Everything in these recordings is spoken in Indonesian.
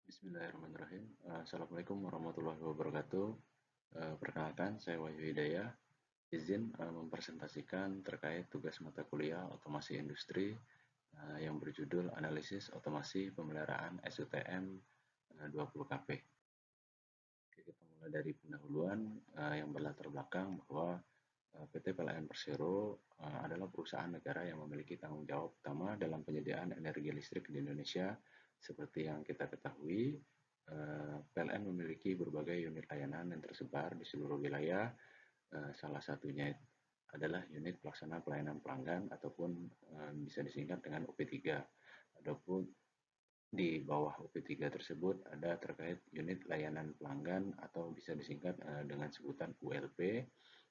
Bismillahirrahmanirrahim. Assalamualaikum warahmatullahi wabarakatuh. Perkenalkan, saya Wahyu Hidayah. Izin mempresentasikan terkait tugas mata kuliah Otomasi Industri yang berjudul Analisis Otomasi Pemeliharaan SUTM 20 KP. Oke, kita mulai dari pendahuluan yang berlatar belakang bahwa PT PLN Persero adalah perusahaan negara yang memiliki tanggung jawab utama dalam penyediaan energi listrik di Indonesia. Seperti yang kita ketahui, PLN memiliki berbagai unit layanan yang tersebar di seluruh wilayah. Salah satunya adalah unit pelaksana pelayanan pelanggan ataupun bisa disingkat dengan UP3. Adapun di bawah UP3 tersebut ada terkait unit layanan pelanggan atau bisa disingkat dengan sebutan ULP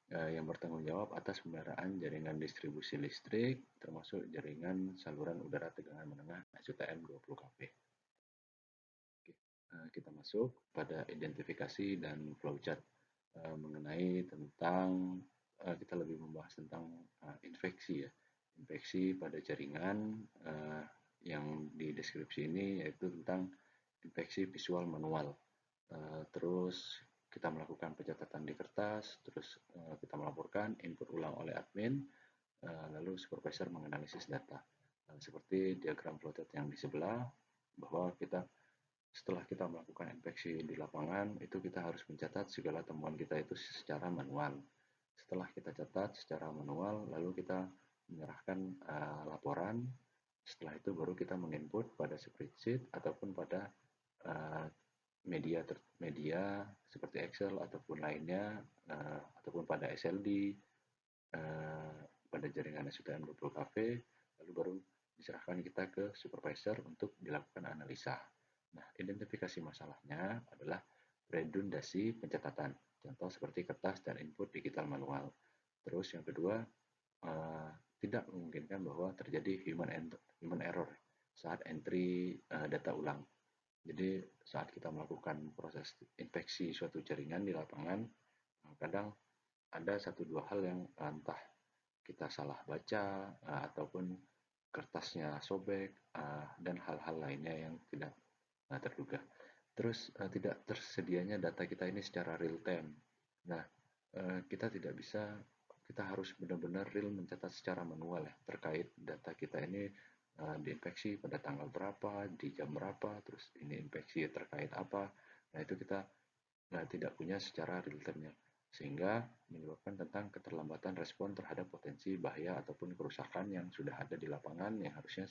yang bertanggung jawab atas pemeliharaan jaringan distribusi listrik termasuk jaringan saluran udara tegangan menengah SUTM 20 KP. Oke, kita masuk pada identifikasi dan flowchart mengenai tentang kita lebih membahas tentang infeksi ya. Infeksi pada jaringan yang di deskripsi ini yaitu tentang infeksi visual manual. Terus kita melakukan pencatatan di kertas, terus kita melaporkan, input ulang oleh admin, lalu supervisor menganalisis data. Seperti diagram flowchart yang di sebelah, bahwa setelah kita melakukan inspeksi di lapangan, itu kita harus mencatat segala temuan kita itu secara manual. Setelah kita catat secara manual, lalu kita menyerahkan laporan. Setelah itu baru kita menginput pada spreadsheet ataupun pada media seperti Excel ataupun lainnya, ataupun pada SLD, pada jaringan SUTM 20 KP, lalu baru diserahkan kita ke supervisor untuk dilakukan analisa. Nah, identifikasi masalahnya adalah redundasi pencatatan, contoh seperti kertas dan input digital manual. Terus yang kedua, tidak memungkinkan bahwa terjadi human error saat entry data ulang. Jadi saat kita melakukan proses infeksi suatu jaringan di lapangan, kadang ada satu dua hal yang entah kita salah baca ataupun kertasnya sobek dan hal-hal lainnya yang tidak terduga. Terus tidak tersedianya data kita ini secara real time. Nah, kita harus benar-benar real mencatat secara manual ya terkait data kita ini diinfeksi pada tanggal berapa, di jam berapa, terus ini infeksi terkait apa. Nah, itu kita tidak punya secara real time-nya, sehingga menyebabkan tentang keterlambatan respon terhadap potensi bahaya ataupun kerusakan yang sudah ada di lapangan yang harusnya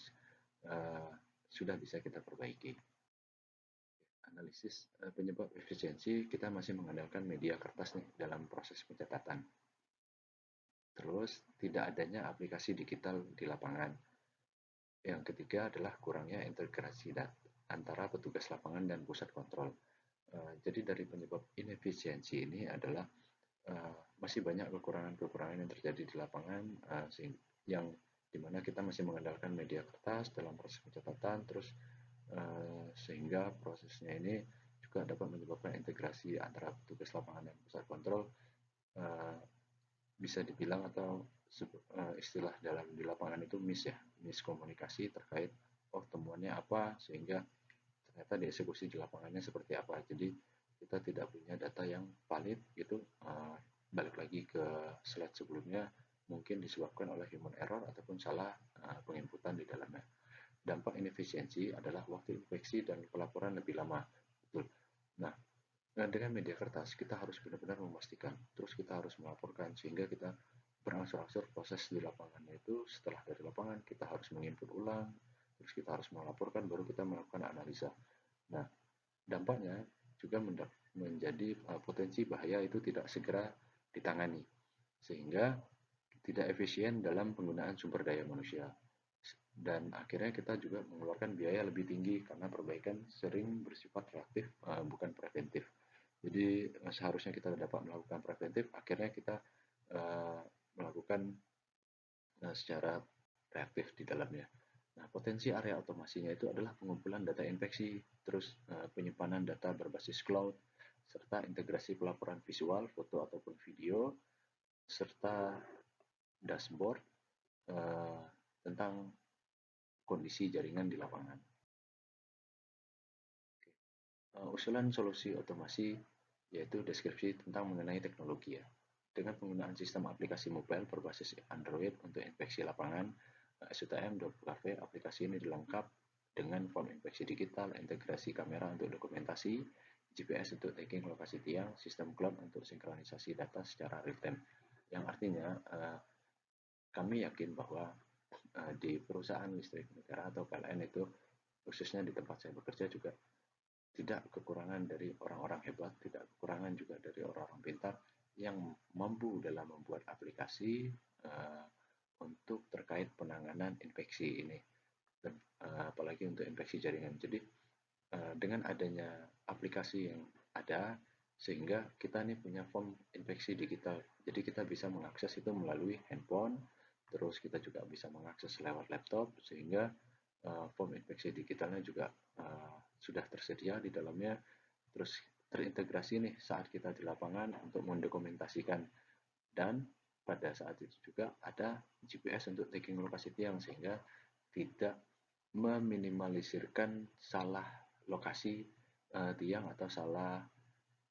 sudah bisa kita perbaiki. Analisis penyebab efisiensi, kita masih mengandalkan media kertas nih dalam proses pencatatan. Terus tidak adanya aplikasi digital di lapangan. Yang ketiga adalah kurangnya integrasi data antara petugas lapangan dan pusat kontrol. Jadi dari penyebab inefisiensi ini adalah masih banyak kekurangan-kekurangan yang terjadi di lapangan yang dimana kita masih mengandalkan media kertas dalam proses pencatatan, terus sehingga prosesnya ini juga dapat menyebabkan integrasi antara petugas lapangan dan pusat kontrol bisa dibilang atau istilah dalam di lapangan itu miskomunikasi terkait temuannya apa sehingga ternyata dieksekusi di lapangannya seperti apa. Jadi kita tidak punya data yang valid gitu. Balik lagi ke slide sebelumnya, mungkin disebabkan oleh human error ataupun salah penginputan di dalamnya. Dampak inefisiensi adalah waktu infeksi dan pelaporan lebih lama. Betul. Nah, dengan media kertas kita harus benar-benar memastikan, terus kita harus melaporkan sehingga kita berangsur-angsur proses di lapangannya itu setelah dari lapangan kita harus menginput ulang, terus kita harus melaporkan baru kita melakukan analisa. Nah, dampaknya juga menjadi potensi bahaya itu tidak segera ditangani sehingga tidak efisien dalam penggunaan sumber daya manusia. Dan akhirnya kita juga mengeluarkan biaya lebih tinggi karena perbaikan sering bersifat reaktif, bukan preventif. Jadi seharusnya kita dapat melakukan preventif, akhirnya kita melakukan secara reaktif di dalamnya. Nah, potensi area otomasinya itu adalah pengumpulan data infeksi, terus penyimpanan data berbasis cloud, serta integrasi pelaporan visual, foto ataupun video, serta dashboard tentang kondisi jaringan di lapangan. Usulan solusi otomasi yaitu deskripsi tentang mengenai teknologi ya. Dengan penggunaan sistem aplikasi mobile berbasis Android untuk inspeksi lapangan, SUTM.KV aplikasi ini dilengkap dengan form inspeksi digital, integrasi kamera untuk dokumentasi, GPS untuk tagging lokasi tiang, sistem cloud untuk sinkronisasi data secara real time. Yang artinya kami yakin bahwa di perusahaan listrik negara atau PLN itu, khususnya di tempat saya bekerja juga tidak kekurangan dari orang-orang hebat, tidak kekurangan juga dari orang-orang pintar yang mampu dalam membuat aplikasi untuk terkait penanganan infeksi ini, dan apalagi untuk infeksi jaringan. Jadi dengan adanya aplikasi yang ada, sehingga kita nih punya form infeksi digital. Jadi kita bisa mengakses itu melalui handphone, terus kita juga bisa mengakses lewat laptop, sehingga form infeksi digitalnya juga sudah tersedia di dalamnya, terus terintegrasi nih saat kita di lapangan untuk mendokumentasikan, dan pada saat itu juga ada GPS untuk tagging lokasi tiang sehingga tidak meminimalisirkan salah lokasi tiang atau salah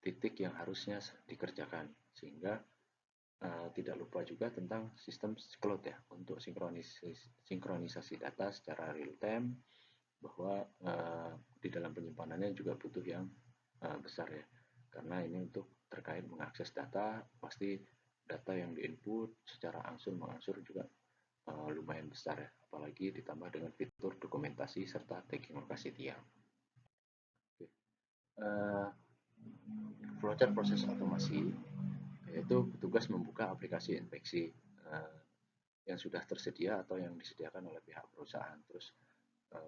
titik yang harusnya dikerjakan, sehingga tidak lupa juga tentang sistem cloud ya untuk sinkronisasi data secara real time, bahwa di dalam penyimpanannya juga butuh yang besar ya, karena ini untuk terkait mengakses data, pasti data yang diinput secara angsur-mengangsur juga lumayan besar ya, apalagi ditambah dengan fitur dokumentasi serta tagging lokasi tiang. Oke. Flowchart proses otomasi yaitu petugas membuka aplikasi infeksi yang sudah tersedia atau yang disediakan oleh pihak perusahaan. Terus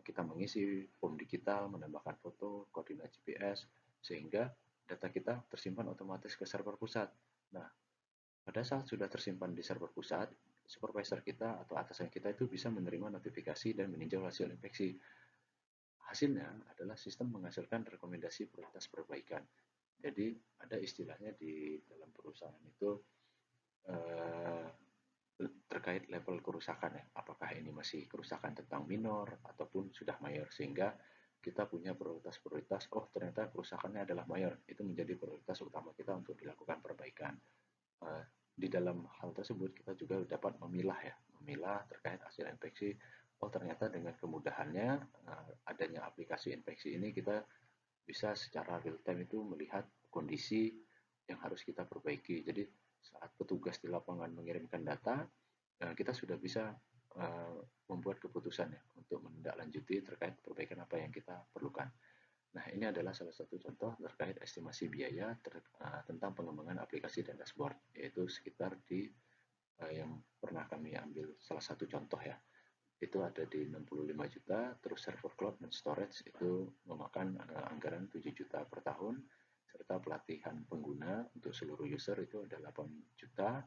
kita mengisi form digital, menambahkan foto, koordinat GPS, sehingga data kita tersimpan otomatis ke server pusat. Nah, pada saat sudah tersimpan di server pusat, supervisor kita atau atasan kita itu bisa menerima notifikasi dan meninjau hasil infeksi. Hasilnya adalah sistem menghasilkan rekomendasi prioritas perbaikan. Jadi ada istilahnya di dalam perusahaan itu terkait level kerusakan ya, apakah ini masih kerusakan tentang minor ataupun sudah mayor, sehingga kita punya prioritas-prioritas. Oh, ternyata kerusakannya adalah mayor, itu menjadi prioritas utama kita untuk dilakukan perbaikan. Di dalam hal tersebut kita juga dapat memilah terkait hasil infeksi. Oh, ternyata dengan kemudahannya adanya aplikasi infeksi ini, kita bisa secara real time itu melihat kondisi yang harus kita perbaiki. Jadi saat petugas di lapangan mengirimkan data, kita sudah bisa membuat keputusan ya untuk menindaklanjuti terkait perbaikan apa yang kita perlukan. Nah, ini adalah salah satu contoh terkait estimasi biaya tentang pengembangan aplikasi dan dashboard, yaitu sekitar di yang pernah kami ambil salah satu contoh ya, itu ada di 65 juta, terus server cloud dan storage itu memakan anggaran 7 juta per tahun, serta pelatihan pengguna untuk seluruh user itu ada 8 juta,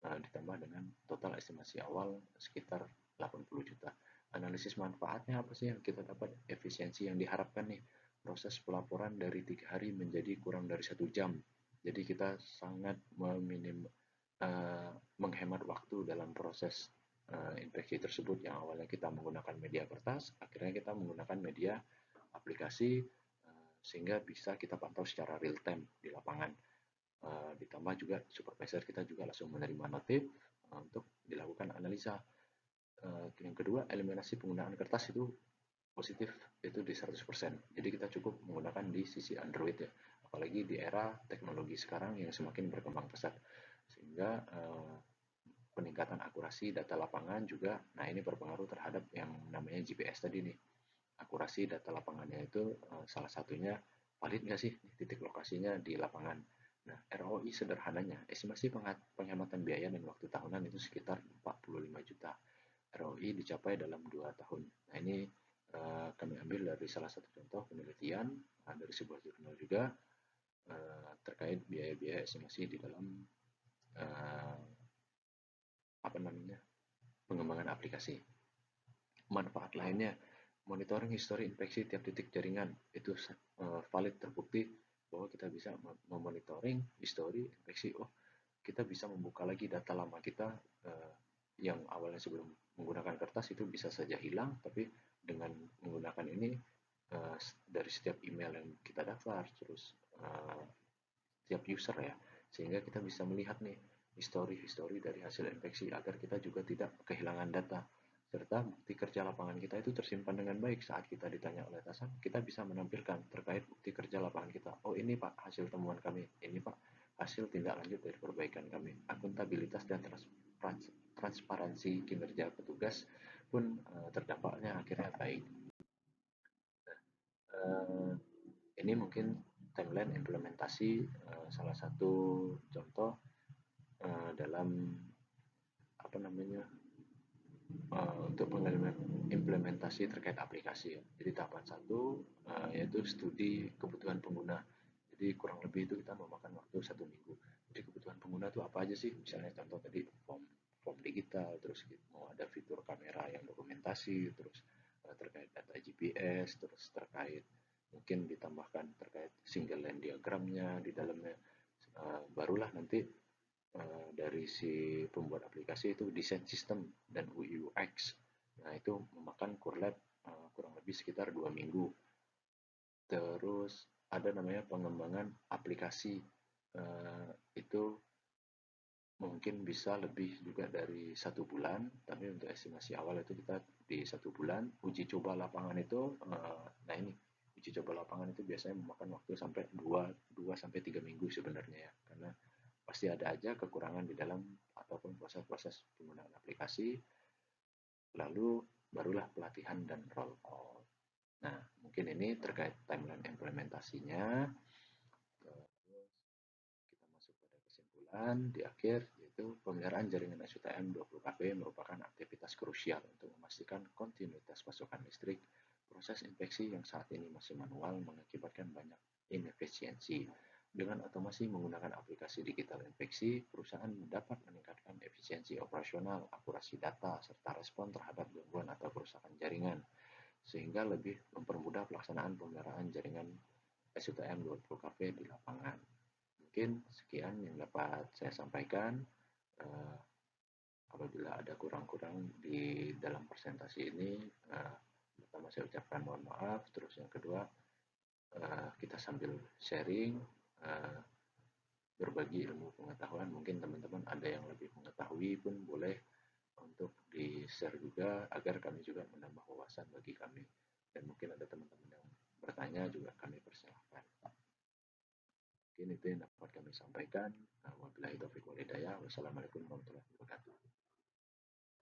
ditambah dengan total estimasi awal sekitar 80 juta. Analisis manfaatnya apa sih yang kita dapat? Efisiensi yang diharapkan nih, proses pelaporan dari 3 hari menjadi kurang dari 1 jam. Jadi kita sangat menghemat waktu dalam proses infeksi tersebut, yang awalnya kita menggunakan media kertas, akhirnya kita menggunakan media aplikasi, sehingga bisa kita pantau secara real time di lapangan. Ditambah juga supervisor kita juga langsung menerima notif untuk dilakukan analisa. Yang kedua, eliminasi penggunaan kertas itu positif, itu di 100%. Jadi kita cukup menggunakan di sisi Android ya, apalagi di era teknologi sekarang yang semakin berkembang pesat, sehingga peningkatan akurasi data lapangan juga. Nah, ini berpengaruh terhadap yang namanya GPS tadi nih. Akurasi data lapangannya itu salah satunya valid nggak sih titik lokasinya di lapangan. Nah, ROI sederhananya, estimasi penghematan biaya dan waktu tahunan itu sekitar 45 juta. ROI dicapai dalam 2 tahun. Nah, ini kami ambil dari salah satu contoh penelitian dari sebuah jurnal juga terkait biaya-biaya estimasi di dalam pengembangan aplikasi. Manfaat lainnya, monitoring histori infeksi tiap titik jaringan itu valid, terbukti bahwa kita bisa memonitoring histori infeksi. Oh, kita bisa membuka lagi data lama kita yang awalnya sebelum menggunakan kertas itu bisa saja hilang, tapi dengan menggunakan ini dari setiap email yang kita daftar, terus setiap user ya, sehingga kita bisa melihat nih histori-histori dari hasil infeksi agar kita juga tidak kehilangan data, serta bukti kerja lapangan kita itu tersimpan dengan baik. Saat kita ditanya oleh atasan, kita bisa menampilkan terkait bukti kerja lapangan kita. Oh, ini Pak hasil temuan kami, ini Pak hasil tindak lanjut dari perbaikan kami. Akuntabilitas dan transparansi kinerja petugas pun terdampaknya akhirnya baik. Eh, ini mungkin timeline implementasi, salah satu contoh dalam apa namanya, untuk implementasi terkait aplikasi ya. Jadi tahapan satu yaitu studi kebutuhan pengguna. Jadi kurang lebih itu kita memakan waktu 1 minggu. Jadi kebutuhan pengguna itu apa aja sih? Misalnya contoh tadi form digital, terus mau ada fitur kamera yang dokumentasi, terus terkait data GPS, terus terkait mungkin ditambahkan terkait single line diagramnya di dalamnya. Barulah nanti dari si pembuat aplikasi itu desain sistem dan UI UX. Nah, itu memakan kurlab kurang lebih sekitar 2 minggu. Terus ada namanya pengembangan aplikasi. Itu mungkin bisa lebih juga dari 1 bulan, tapi untuk estimasi awal itu kita di 1 bulan. Uji coba lapangan itu, nah ini uji coba lapangan itu biasanya memakan waktu sampai 2 sampai 3 minggu sebenarnya ya, karena pasti ada aja kekurangan di dalam ataupun proses-proses penggunaan aplikasi, lalu barulah pelatihan dan roll out. Nah, mungkin ini terkait timeline implementasinya. Terus kita masuk pada kesimpulan di akhir, yaitu pemeliharaan jaringan SUTM 20 kV merupakan aktivitas krusial untuk memastikan kontinuitas pasokan listrik. Proses inspeksi yang saat ini masih manual mengakibatkan banyak inefisiensi. Dengan otomasi menggunakan aplikasi digital inspeksi, perusahaan dapat meningkatkan efisiensi operasional, akurasi data, serta respon terhadap gangguan atau kerusakan jaringan, sehingga lebih mempermudah pelaksanaan pemeliharaan jaringan SUTM 20 kV di lapangan. Mungkin sekian yang dapat saya sampaikan. Uh, Apabila ada kurang-kurang di dalam presentasi ini, pertama saya ucapkan mohon maaf. Terus yang kedua, kita sambil sharing, uh, berbagi ilmu pengetahuan. Mungkin teman-teman ada yang lebih mengetahui pun boleh untuk di-share juga agar kami juga menambah wawasan bagi kami. Dan mungkin ada teman-teman yang bertanya juga kami persilahkan. Mungkin itu yang dapat kami sampaikan. Wabillahi taufiq wal hidayah. Wassalamualaikum warahmatullahi wabarakatuh.